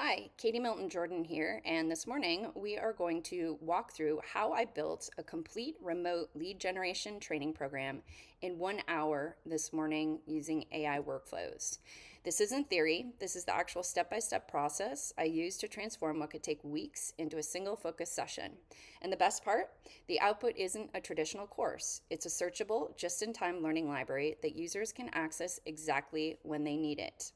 Hi, Katie Milton Jordan here, and this morning we are going to walk through how I built a complete remote lead generation training program in 1 hour this morning using AI workflows. This isn't theory, this is the actual step-by-step process I used to transform what could take weeks into a single focus session. And the best part, the output isn't a traditional course. It's a searchable, just-in-time learning library that users can access exactly when they need it.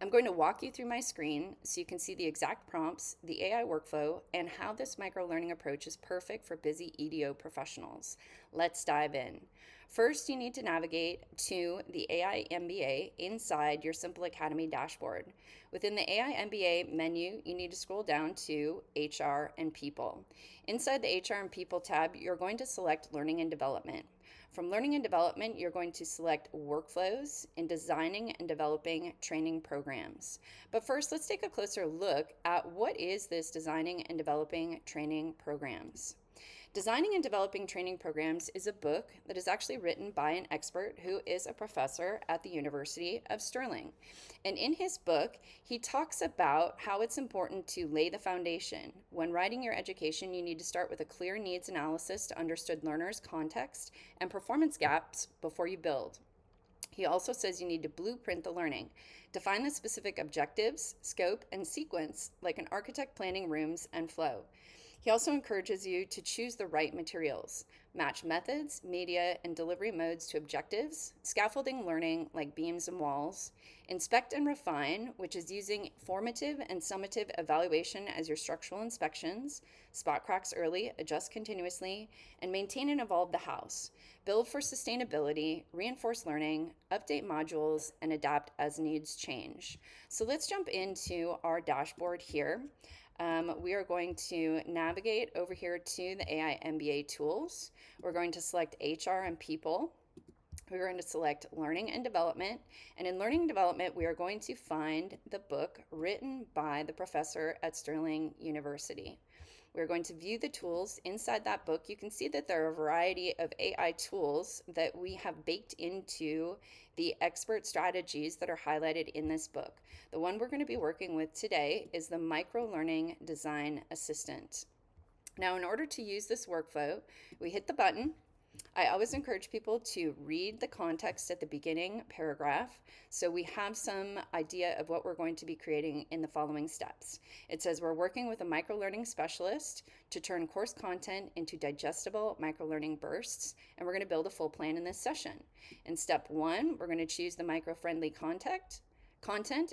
I'm going to walk you through my screen so you can see the exact prompts, the AI workflow, and how this micro-learning approach is perfect for busy EDO professionals. Let's dive in. First, you need to navigate to the AI MBA inside your Simple Academy dashboard. Within the AI MBA menu, you need to scroll down to HR and People. Inside the HR and People tab, you're going to select Learning and Development. From Learning and Development, you're going to select Workflows in designing and developing training programs. But first, let's take a closer look at what is this designing and developing training programs. Designing and Developing Training Programs is a book that is actually written by an expert who is a professor at the University of Stirling. And in his book, he talks about how it's important to lay the foundation. When writing your education, you need to start with a clear needs analysis to understand learners' context and performance gaps before you build. He also says you need to blueprint the learning. Define the specific objectives, scope, and sequence like an architect planning rooms and flow. He also encourages you to choose the right materials, match methods, media, and delivery modes to objectives, scaffolding learning like beams and walls, inspect and refine, which is using formative and summative evaluation as your structural inspections, spot cracks early, adjust continuously, and maintain and evolve the house. Build for sustainability, reinforce learning, update modules, and adapt as needs change. So let's jump into our dashboard here. We are going to navigate over here to the AI MBA tools. We're going to select HR and People. We're going to select Learning and Development. And in Learning and Development, we are going to find the book written by the professor at Stirling University. We're going to view the tools inside that book. You can see that there are a variety of AI tools that we have baked into the expert strategies that are highlighted in this book. The one we're going to be working with today is the Micro-Learning Design Assistant. Now, in order to use this workflow, we hit the button. I always encourage people to read the context at the beginning paragraph so we have some idea of what we're going to be creating in the following steps. It says we're working with a microlearning specialist to turn course content into digestible microlearning bursts, and we're going to build a full plan in this session. In step 1, we're going to choose the micro-friendly content.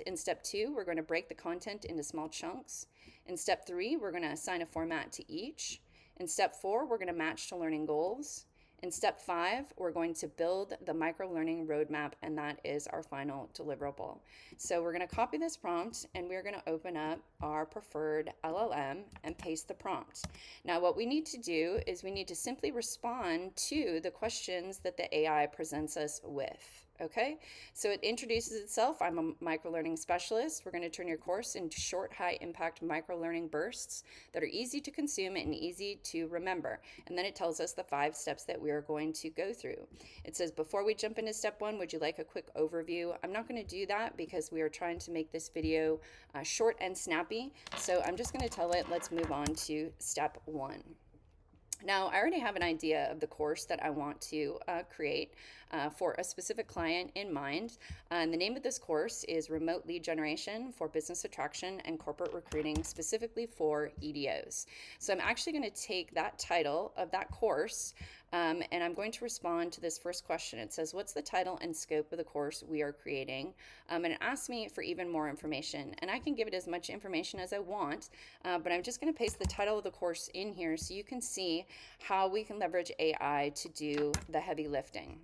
In step 2, we're going to break the content into small chunks. In step 3, we're going to assign a format to each. In step 4, we're going to match to learning goals. In step 5, we're going to build the micro-learning roadmap, and that is our final deliverable. So we're going to copy this prompt, and we're going to open up our preferred LLM and paste the prompt. Now, what we need to do is we need to simply respond to the questions that the AI presents us with. Okay, so it introduces itself. I'm a microlearning specialist. We're going to turn your course into short, high-impact microlearning bursts that are easy to consume and easy to remember. And then it tells us the 5 steps that we are going to go through. It says, before we jump into step 1, would you like a quick overview? I'm not going to do that because we are trying to make this video short and snappy. So I'm just going to tell it, let's move on to step 1. Now, I already have an idea of the course that I want to create for a specific client in mind. And the name of this course is Remote Lead Generation for Business Attraction and Corporate Recruiting, specifically for EDOs. So I'm actually going to take that title of that course and I'm going to respond to this first question. It says, what's the title and scope of the course we are creating? And it asks me for even more information. And I can give it as much information as I want, but I'm just going to paste the title of the course in here so you can see how we can leverage AI to do the heavy lifting.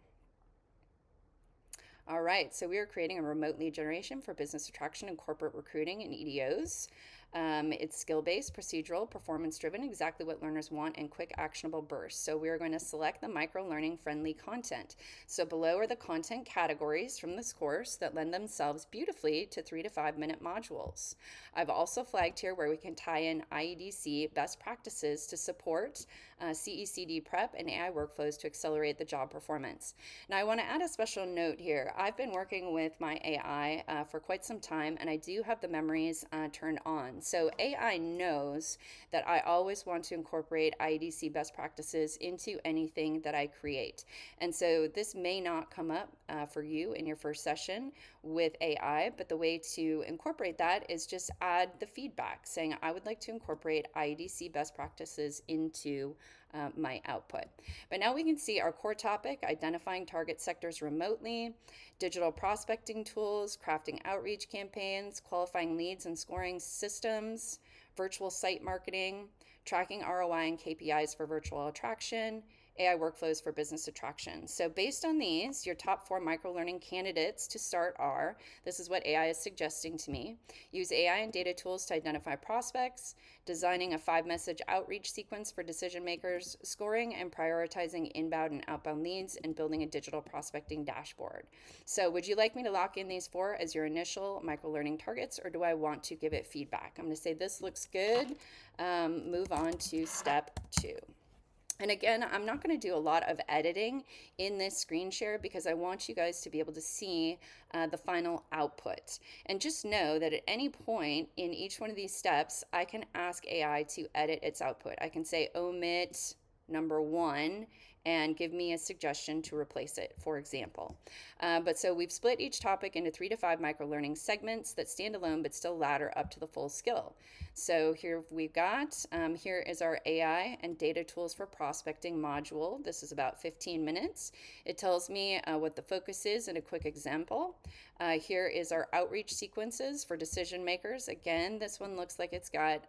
All right, so we are creating a remote lead generation for business attraction and corporate recruiting in EDOs. It's skill-based, procedural, performance-driven, exactly what learners want, and quick actionable bursts. So we're going to select the micro-learning friendly content. So below are the content categories from this course that lend themselves beautifully to 3 to 5 minute modules. I've also flagged here where we can tie in IEDC best practices to support CECD prep and AI workflows to accelerate the job performance. Now I want to add a special note here. I've been working with my AI for quite some time, and I do have the memories turned on. So AI knows that I always want to incorporate IEDC best practices into anything that I create. And so this may not come up for you in your first session with AI, but the way to incorporate that is just add the feedback saying, I would like to incorporate IEDC best practices into my output. But now we can see our core topic, identifying target sectors remotely, digital prospecting tools, crafting outreach campaigns, qualifying leads and scoring systems, virtual site marketing, tracking ROI and KPIs for virtual attraction, AI workflows for business attraction. So based on these, your top 4 microlearning candidates to start are, this is what AI is suggesting to me, use AI and data tools to identify prospects, designing a 5-message outreach sequence for decision makers, scoring and prioritizing inbound and outbound leads, and building a digital prospecting dashboard. So would you like me to lock in these 4 as your initial microlearning targets, or do I want to give it feedback? I'm going to say this looks good. Move on to step 2. And again, I'm not going to do a lot of editing in this screen share because I want you guys to be able to see the final output. And just know that at any point in each one of these steps, I can ask AI to edit its output. I can say omit number 1 and give me a suggestion to replace it, for example. But so we've split each topic into 3 to 5 microlearning segments that stand alone but still ladder up to the full skill. So here we've got, here is our AI and data tools for prospecting module. This is about 15 minutes. It tells me what the focus is in a quick example. Here is our outreach sequences for decision makers. Again, this one looks like it's got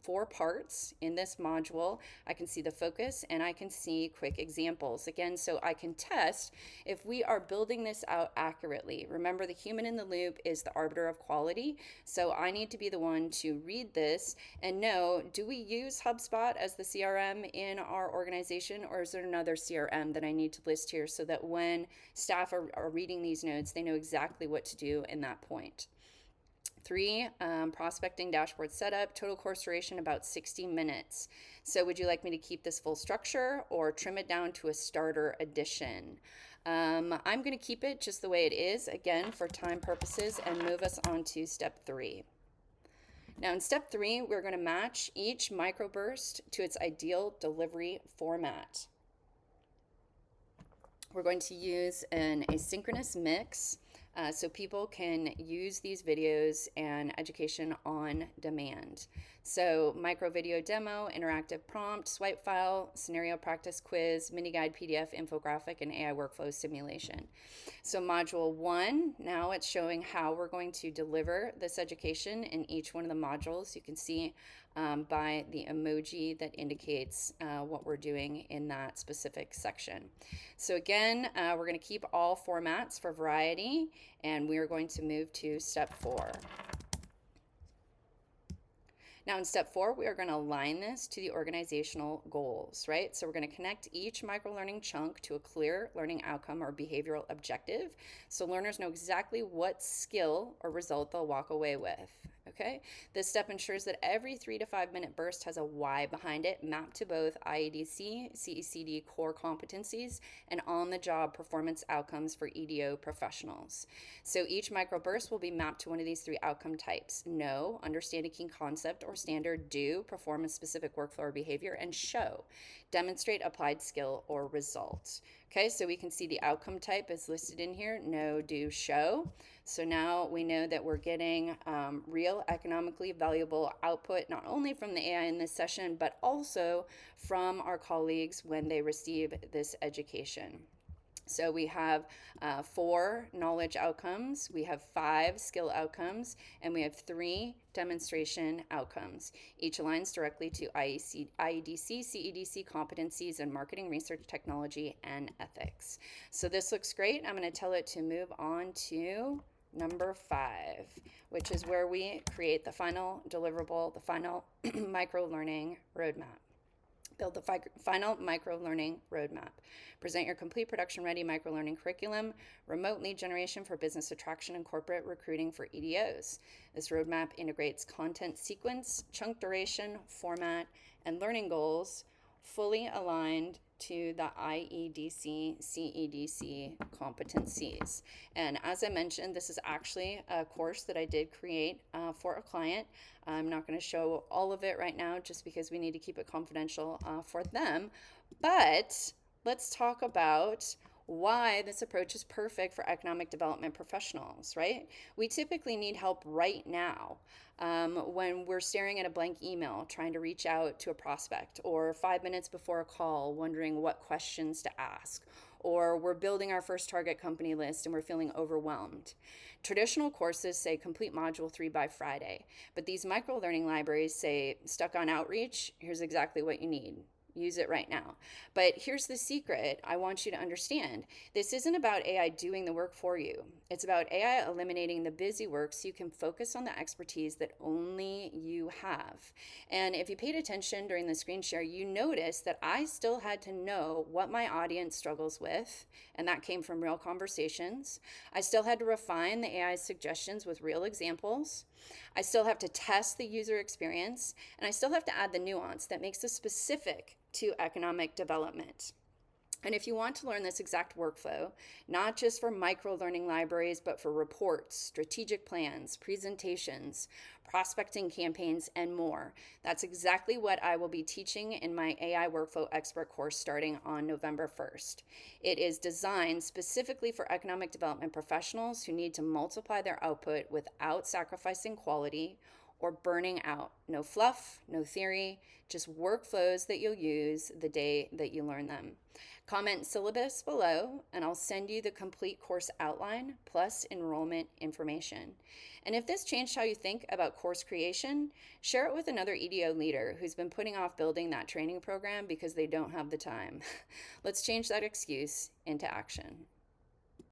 4 parts in this module. I can see the focus and I can see quick examples. Again, so I can test if we are building this out accurately. Remember, the human in the loop is the arbiter of quality. So I need to be the one to read this and know, do we use HubSpot as the CRM in our organization, or is there another CRM that I need to list here so that when staff are reading these notes, they know exactly what to do in that point. 3, prospecting dashboard setup, total course duration about 60 minutes. So would you like me to keep this full structure or trim it down to a starter edition? I'm going to keep it just the way it is, again, for time purposes, and move us on to step 3. Now in step 3, we're going to match each microburst to its ideal delivery format. We're going to use an asynchronous mix so people can use these videos and education on demand. So micro video demo, interactive prompt, swipe file, scenario practice quiz, mini guide PDF, infographic, and AI workflow simulation. So module 1, now it's showing how we're going to deliver this education in each one of the modules. You can see by the emoji that indicates what we're doing in that specific section. So again, we're going to keep all formats for variety, and we are going to move to step 4. Now in step 4, we are going to align this to the organizational goals, right? So we're going to connect each microlearning chunk to a clear learning outcome or behavioral objective, so learners know exactly what skill or result they'll walk away with. Okay, this step ensures that every 3 to 5 minute burst has a why behind it, mapped to both IEDC, CECD core competencies, and on-the-job performance outcomes for EDO professionals. So each microburst will be mapped to one of these 3 outcome types: know, understand a key concept or standard; do, perform a specific workflow or behavior; and show, demonstrate applied skill or result. Okay, so we can see the outcome type is listed in here: know, do, show. So now we know that we're getting real economically valuable output, not only from the AI in this session, but also from our colleagues when they receive this education. So we have 4 knowledge outcomes, we have 5 skill outcomes, and we have 3 demonstration outcomes. Each aligns directly to IEDC, CEDC competencies in marketing, research, technology, and ethics. So this looks great. I'm going to tell it to move on to number 5, which is where we create the final deliverable, the final micro-learning roadmap. Build the final micro-learning roadmap. Present your complete production-ready micro-learning curriculum, remote lead generation for business attraction and corporate recruiting for EDOs. This roadmap integrates content sequence, chunk duration, format, and learning goals fully aligned to the IEDC, CEDC competencies. And as I mentioned, this is actually a course that I did create for a client. I'm not going to show all of it right now just because we need to keep it confidential for them. But let's talk about why this approach is perfect for economic development professionals, right? We typically need help right now. When we're staring at a blank email trying to reach out to a prospect, or 5 minutes before a call wondering what questions to ask, or we're building our first target company list and we're feeling overwhelmed. Traditional courses say complete module 3 by Friday, but these micro-learning libraries say stuck on outreach, here's exactly what you need. Use it right now. But here's the secret I want you to understand. This isn't about AI doing the work for you. It's about AI eliminating the busy work so you can focus on the expertise that only you have. And if you paid attention during the screen share, you noticed that I still had to know what my audience struggles with, and that came from real conversations. I still had to refine the AI suggestions with real examples. I still have to test the user experience, and I still have to add the nuance that makes this specific to economic development. And if you want to learn this exact workflow, not just for micro-learning libraries, but for reports, strategic plans, presentations, prospecting campaigns, and more, that's exactly what I will be teaching in my AI Workflow Expert course starting on November 1st. It is designed specifically for economic development professionals who need to multiply their output without sacrificing quality or burning out. No fluff, no theory, just workflows that you'll use the day that you learn them. Comment syllabus below and I'll send you the complete course outline plus enrollment information. And if this changed how you think about course creation, share it with another EDO leader who's been putting off building that training program because they don't have the time. Let's change that excuse into action.